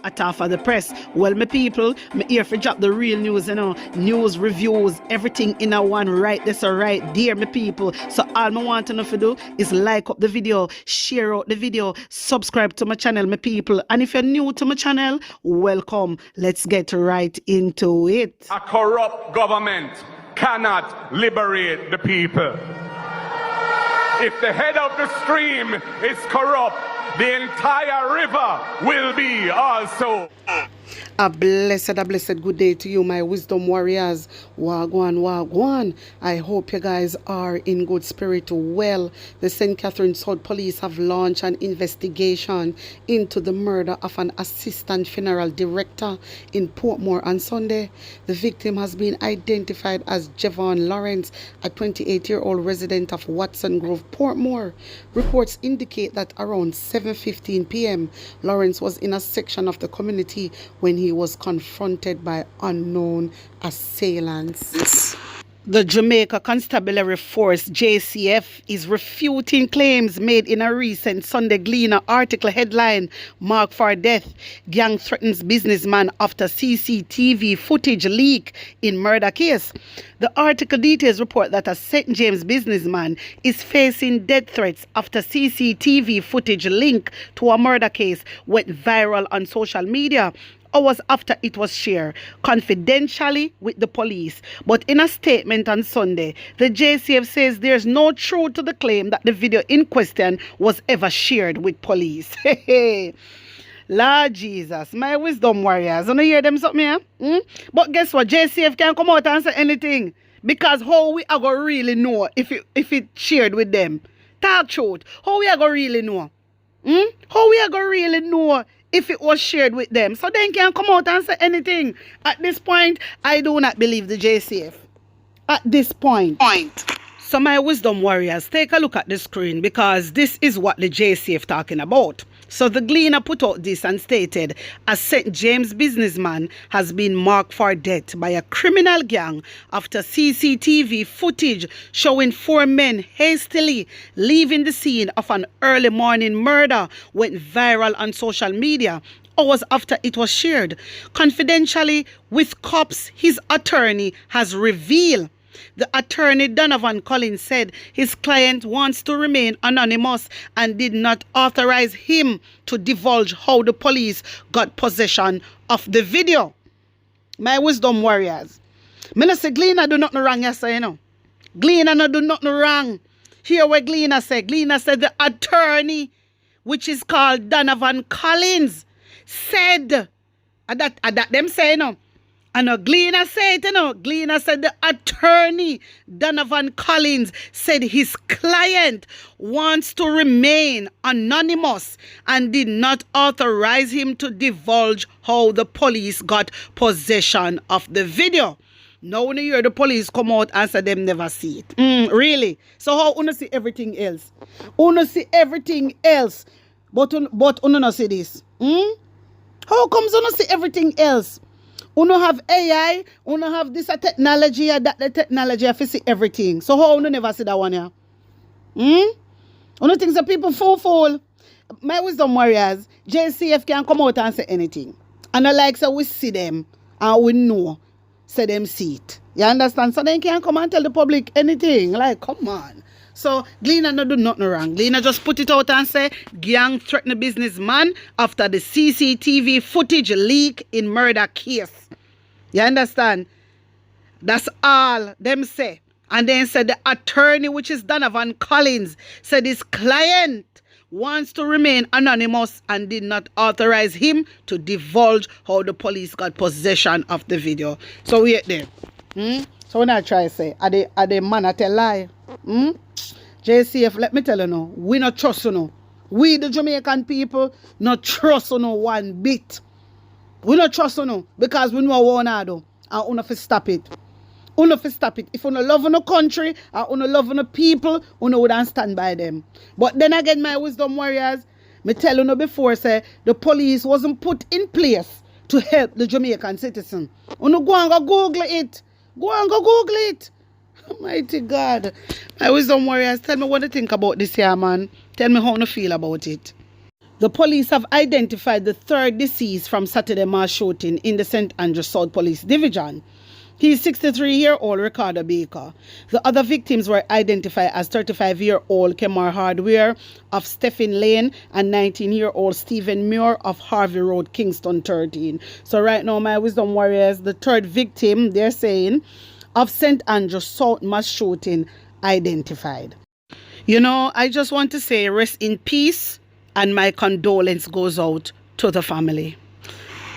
At half of the press. Well, my people, me here for drop the real news, news, reviews, everything in a one right this or right there, my people. So all I want to know to do is like up the video, share out the video, subscribe to my channel, my people. And if you're new to my channel, welcome. Let's get right into it. A corrupt government cannot liberate the people. If the head of the stream is corrupt, the entire river will be also. A blessed good day to you, my wisdom warriors. Wagwan, wagwan. I hope you guys are in good spirit. Well, the St. Catherine South Police have launched an investigation into the murder of an assistant funeral director in Portmore on Sunday. The victim has been identified as Javon Lawrence, a 28-year-old resident of Watson Grove, Portmore. Reports indicate that around 7:15 p.m., Lawrence was in a section of the community when he was confronted by unknown assailants. The Jamaica Constabulary Force, JCF, is refuting claims made in a recent Sunday Gleaner article headline, "Marked for Death, Gang Threatens Businessman After CCTV Footage Leak in Murder Case." The article details report that a St. James businessman is facing death threats after CCTV footage linked to a murder case went viral on social media hours after it was shared confidentially with the police. But in a statement on Sunday, the JCF says there's no truth to the claim that the video in question was ever shared with police. Lord Jesus, my wisdom warriors, you hear them something here? But guess what? JCF can't come out and say anything, because how we are going to really know if it shared with them? Talk truth. How we are going to really know? How we are going to really know if it was shared with them? So they can't come out and say anything. At this point, I do not believe the JCF. At this point. So my wisdom warriors, take a look at the screen, because this is what the JCF talking about. So the Gleaner put out this and stated, a St. James businessman has been marked for death by a criminal gang after CCTV footage showing 4 men hastily leaving the scene of an early morning murder went viral on social media hours after it was shared confidentially with cops. His attorney has revealed. The attorney, Donovan Collins, said his client wants to remain anonymous and did not authorize him to divulge how the police got possession of the video. My wisdom warriors, me no say Gleaner do nothing wrong, yes, you know. Gleaner no do nothing wrong. Hear what Gleaner said. Gleaner said the attorney, which is called Donovan Collins, said, that them say, you know. And Gleaner said, Gleaner said the attorney, Donovan Collins, said his client wants to remain anonymous and did not authorize him to divulge how the police got possession of the video. Now when you hear the police come out and say them never see it. Really? So how you see everything else? You see everything else, but you not see this? How comes you not see everything else? You don't have AI, you don't have this technology, or that the technology, have to see everything. So how you never see that one here? You don't think the people fool? My wisdom warriors, JCF can come out and say anything. And I like so we see them and we know, say them see it. You understand? So they can't come and tell the public anything. Like, come on. So Gleaner no do nothing wrong. Gleaner just put it out and say gang threaten the businessman after the CCTV footage leak in murder case. You understand? That's all them say. And then said the attorney, which is Donovan Collins, said his client wants to remain anonymous and did not authorize him to divulge how the police got possession of the video. So wait there. So when I try to say, are they man at a lie? JCF, let me tell you now, we not trust you now. We the Jamaican people not trust you now one bit. We not trust you now because we know what we do and we have to stop it. We have to stop it. If we not love the country and we not love the people, we wouldn't stand by them. But then again, my wisdom warriors, me tell you now before, say the police wasn't put in place to help the Jamaican citizen. You go and go Google it. Go and go Google it. Mighty God. My wisdom warriors, tell me what you think about this here, man. Tell me how you feel about it. The police have identified the third deceased from Saturday mass shooting in the St. Andrews South Police Division. He is 63-year-old Ricardo Baker. The other victims were identified as 35-year-old Kemar Hardware of Stephen Lane and 19-year-old Stephen Muir of Harvey Road, Kingston 13. So right now, my wisdom warriors, the third victim, they're saying, of St. Andrews South mass shooting identified. You know, I just want to say rest in peace, and my condolence goes out to the family.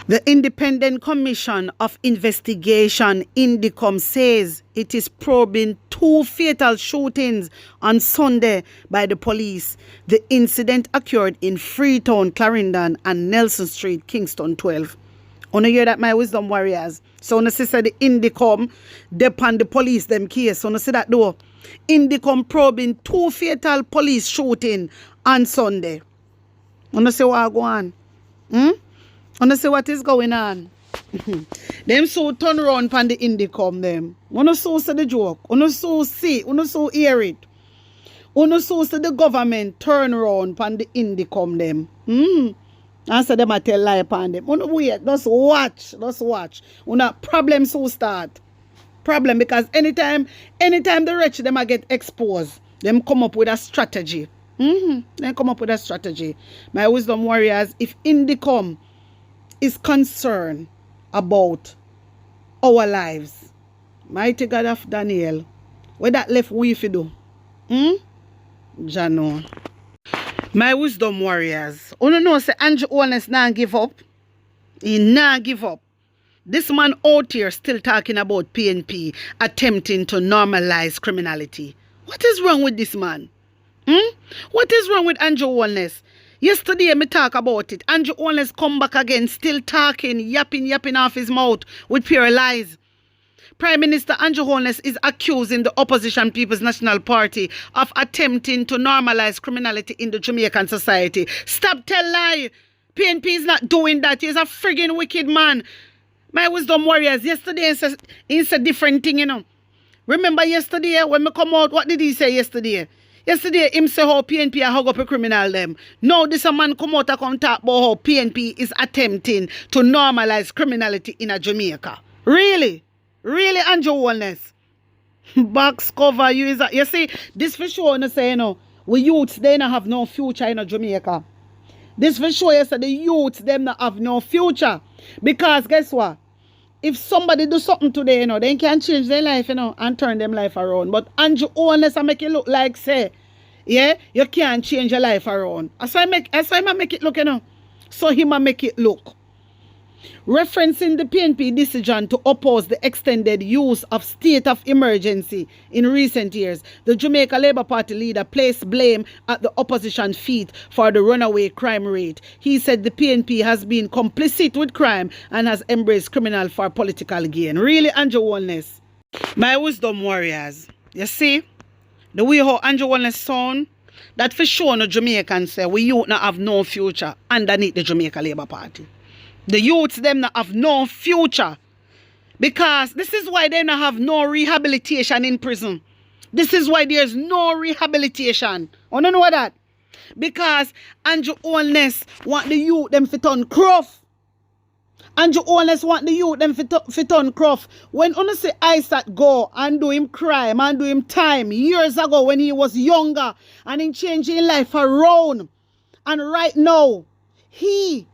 The Independent Commission of Investigation, INDECOM, says it is probing 2 fatal shootings on Sunday by the police. The incident occurred in Freetown, Clarendon, and Nelson Street, Kingston 12. Wanna hear that, my wisdom warriors? So wanna see the INDECOM depend the police them case. Wanna see that though? INDECOM probing 2 fatal police shooting on Sunday. Wanna see what go on? Wanna see what is going on? Them so turn around pan the INDECOM them. Wanna so see the joke. Wanna so see. Wanna so hear it. Wanna so see the government turn around pan the INDECOM them. And so them a tell lie upon them. Wanna wait. Just watch. Just watch. Wanna problem so start. Problem because anytime the rich them a get exposed, them come up with a strategy. They come up with a strategy. My wisdom warriors, if INDECOM is concerned about our lives, mighty God of Daniel, what that left we fi do? Jano. My wisdom warriors, you know say Andrew Holness nah give up. He nah give up. This man out here still talking about PNP attempting to normalize criminality. What is wrong with this man? What is wrong with Andrew Holness? Yesterday, me talk about it. Andrew Holness come back again, still talking, yapping off his mouth with pure lies. Prime Minister Andrew Holness is accusing the opposition People's National Party of attempting to normalize criminality in the Jamaican society. Stop tell lie. PNP is not doing that. He's a friggin' wicked man. My wisdom warriors, yesterday he said different thing, you know. Remember yesterday when me come out, what did he say yesterday? Yesterday, him say how PNP a hug up a criminal them. Now this a man come out and come talk about how PNP is attempting to normalize criminality in a Jamaica. Really? Really, Andrew Holness? Box cover you is a, you see, this for sure you say, you know, we youths they not have no future in a Jamaica. This for sure you say the youths them not have no future. Because guess what? If somebody do something today, you know, they can change their life, you know, and turn them life around. But Andrew Holness I make it look like say, yeah, you can't change your life around. That's why I make it look, you know. So him I make it look. Referencing the PNP decision to oppose the extended use of state of emergency in recent years, the Jamaica Labour Party leader placed blame at the opposition feet for the runaway crime rate. He said the PNP has been complicit with crime and has embraced criminal for political gain. Really, Andrew Holness? My wisdom warriors, you see, the way how Andrew Holness sound, that for sure no Jamaican say we youth not have no future underneath the Jamaica Labour Party. The youths them not have no future. Because this is why they not have no rehabilitation in prison. This is why there's no rehabilitation. You don't know that? Because Andrew Holness want the youth them fit on cruff. Andrew Holness want the youth them fit on cruff. When you see Isaac go and do him crime and do him time years ago when he was younger and in changing life around. And right now, he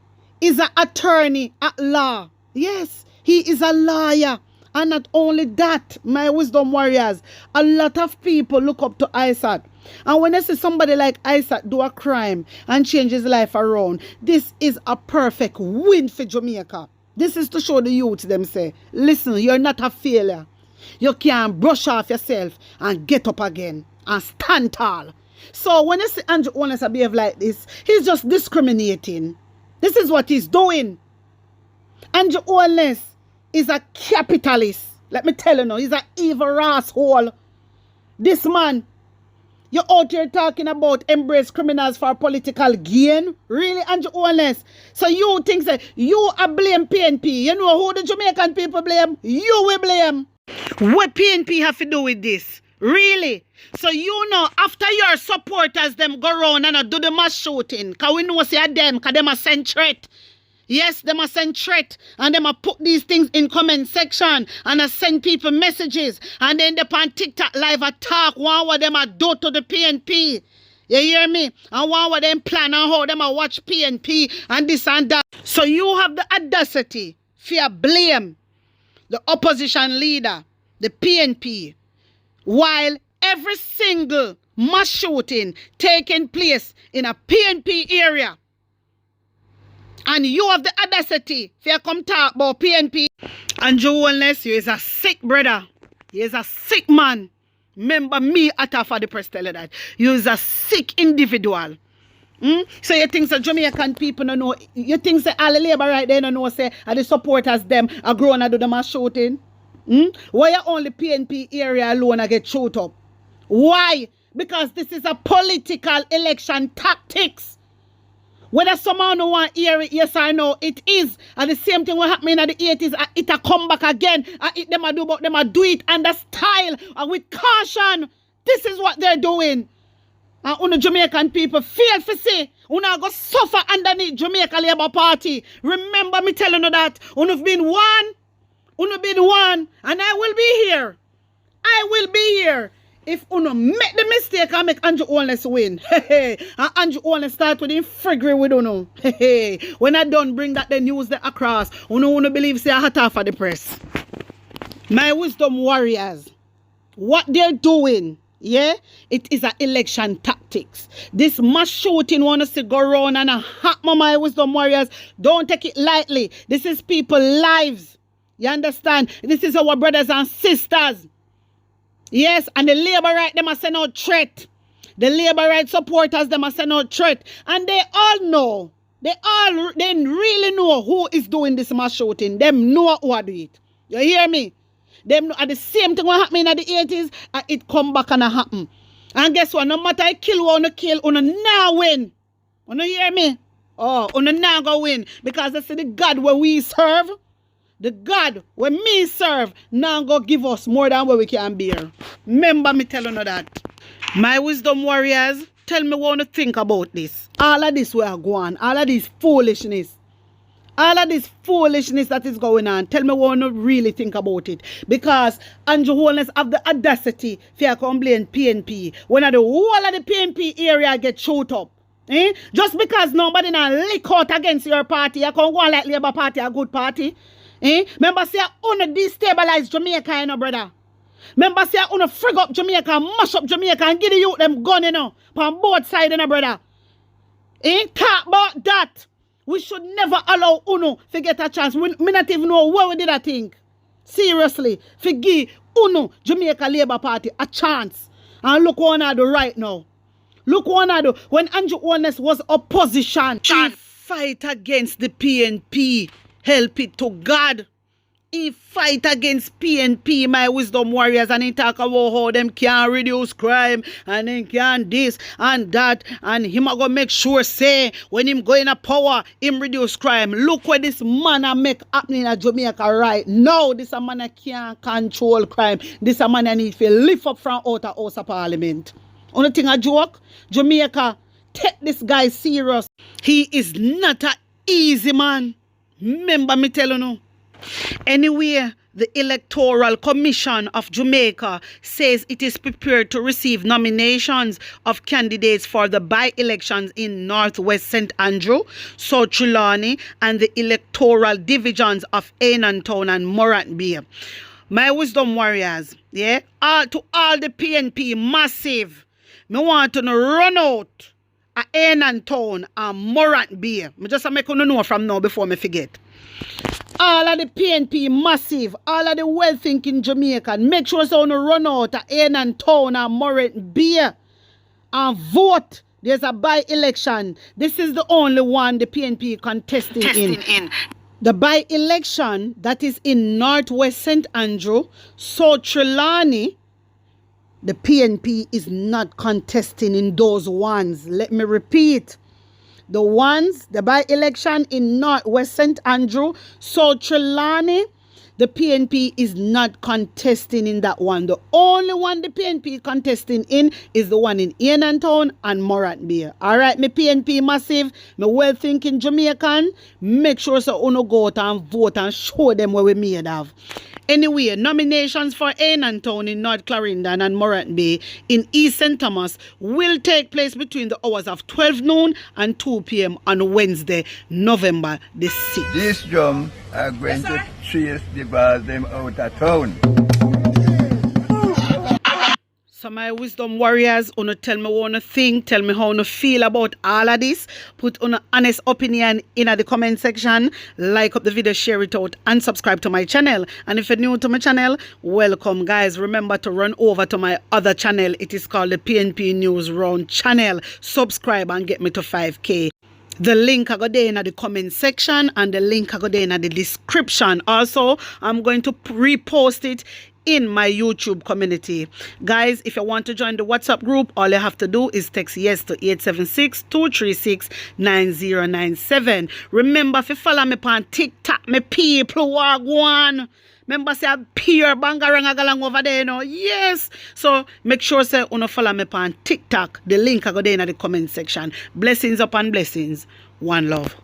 is an attorney at law. Yes, he is a lawyer. And not only that, my wisdom warriors, a lot of people look up to Isaac. And when they see somebody like Isaac do a crime and change his life around, this is a perfect win for Jamaica. This is to show the youth them say, listen, you're not a failure. You can brush off yourself and get up again and stand tall. So when you see Andrew Holness behave like this, he's just discriminating. This is what he's doing. Andrew Holness is a capitalist. Let me tell you now, he's an evil asshole. This man, you're out here talking about embrace criminals for political gain? Really, Andrew Holness? So you think that you are blame PNP? You know who the Jamaican people blame? You will blame. What PNP have to do with this? Really? So you know, after your supporters them go around and do the mass shooting, because we know say them, because them a send threat. Yes, them a send threat, and them a put these things in comment section, and a send people messages, and then they on TikTok live a talk, one what them a do to the PNP. You hear me? And one what them plan and how them a watch PNP and this and that. So you have the audacity to blame the opposition leader, the PNP, while every single mass shooting taking place in a PNP area. And you have the audacity to come talk about PNP. Andrew Holness, you is a sick brother. You is a sick man. Remember me at for the press tell you that. You is a sick individual. So you think the Jamaican people don't know, you think that all the labor right there don't know say and the supporters them are growing to do the mass shooting? Why are only PNP area alone I get shoot up? Why? Because this is a political election tactics. Whether someone don't want to hear it, yes or no, it is. And the same thing will happen in the 80s. It a come back again. Them a do, but them a do it under style and with caution. This is what they're doing. And the Jamaican people feel for say, una go suffer underneath Jamaica Labour Party. Remember me telling you that. You've been one. You've been one. And I will be here. I will be here. If Uno make the mistake and make Andrew Holness win, and Andrew Holness start with him friggery with Uno. When I done bring that the news the across, Uno believe say I had for the press. My wisdom warriors, what they're doing, yeah, it is an election tactics. This mass shooting wants to go around and happen, my wisdom warriors. Don't take it lightly. This is people's lives. You understand? This is our brothers and sisters. Yes, and the labor right them are send out threat. The labor right supporters them are send out threat. And they all know. They really know who is doing this mass shooting. Them know who do it. You hear me? Them know, at the same thing what happened in the 80s, it come back and happen. And guess what? No matter I kill one, kill, now win. You hear me? Oh, now go win. Because that's the God where we serve. The God when me serve now go give us more than what we can bear. Remember me telling you that. My wisdom warriors, tell me what you think about this. All of this we are going, all of this foolishness. All of this foolishness that is going on. Tell me what you really think about it. Because Andrew Holness have the audacity to complain PNP. When the whole of the PNP area get shot up. Just because nobody now lick out against your party, you can go on like Labour Party, a good party. Remember say you destabilize Jamaica, you know, brother. Remember say you frig up Jamaica, mash up Jamaica and give the youth them gun, you know, on both sides, you know, brother. Talk about that. We should never allow Uno to get a chance. We not even know what we did I think. Seriously. To give Uno, Jamaica Labour Party, a chance. And look what I do right now. Look what I do. When Andrew Holness was opposition, he fight against the PNP. Help it to God. He fight against PNP, my wisdom warriors, and he talk about how them can reduce crime and then can this and that, and him a go make sure say when him go in a power, him reduce crime. Look what this man a make happening in Jamaica right now. This a man a can't control crime. This a man a need to lift up from out of House of Parliament. Only thing a joke, Jamaica take this guy serious. He is not a easy man. Remember me telling you. Anyway, the Electoral Commission of Jamaica says it is prepared to receive nominations of candidates for the by-elections in Northwest St. Andrew, South Trelawney, and the electoral divisions of Town and Morant Bay. My wisdom warriors, yeah, to all the PNP massive, me want to run out at Town and Morant Bay. Me just make you know from now before me forget. All of the PNP massive, all of the well-thinking Jamaican, make sure so you run out at Town and Morant Bay and vote. There's a by-election. This is the only one the PNP contesting in. The by-election that is in Northwest St. Andrew, South Trelawney, the PNP is not contesting in those ones. Let me repeat. The ones, the by-election in Northwest St. Andrew, South Trelawney, The PNP is not contesting in that one. The only one the PNP contesting in is the one in Town and Morant Bay. Alright, me PNP massive, me well-thinking Jamaican, make sure so uno go out and vote and show them what we made of. Anyway, nominations for Town in North Clarendon and Morant Bay in East St. Thomas will take place between the hours of 12 noon and 2 p.m. on Wednesday, November the 6th. These drums are going to chase the ball them out of town. So my wisdom warriors, wanna tell me what you think, tell me how you feel about all of this. Put on an honest opinion in the comment section. Like up the video, share it out, and subscribe to my channel. And if you're new to my channel, welcome guys. Remember to run over to my other channel. It is called the PNP News Round channel. Subscribe and get me to 5K. The link I got there in the comment section and the link I got there in the description. Also, I'm going to repost it in my YouTube community. Guys, if you want to join the WhatsApp group, all you have to do is text yes to 876-236-9097. Remember, if you follow me on TikTok, me people wagwan. Remember, say a pure bangarang over there, you know? Yes. So make sure say you follow me on TikTok. The link I got there in the comment section. Blessings upon blessings. One love.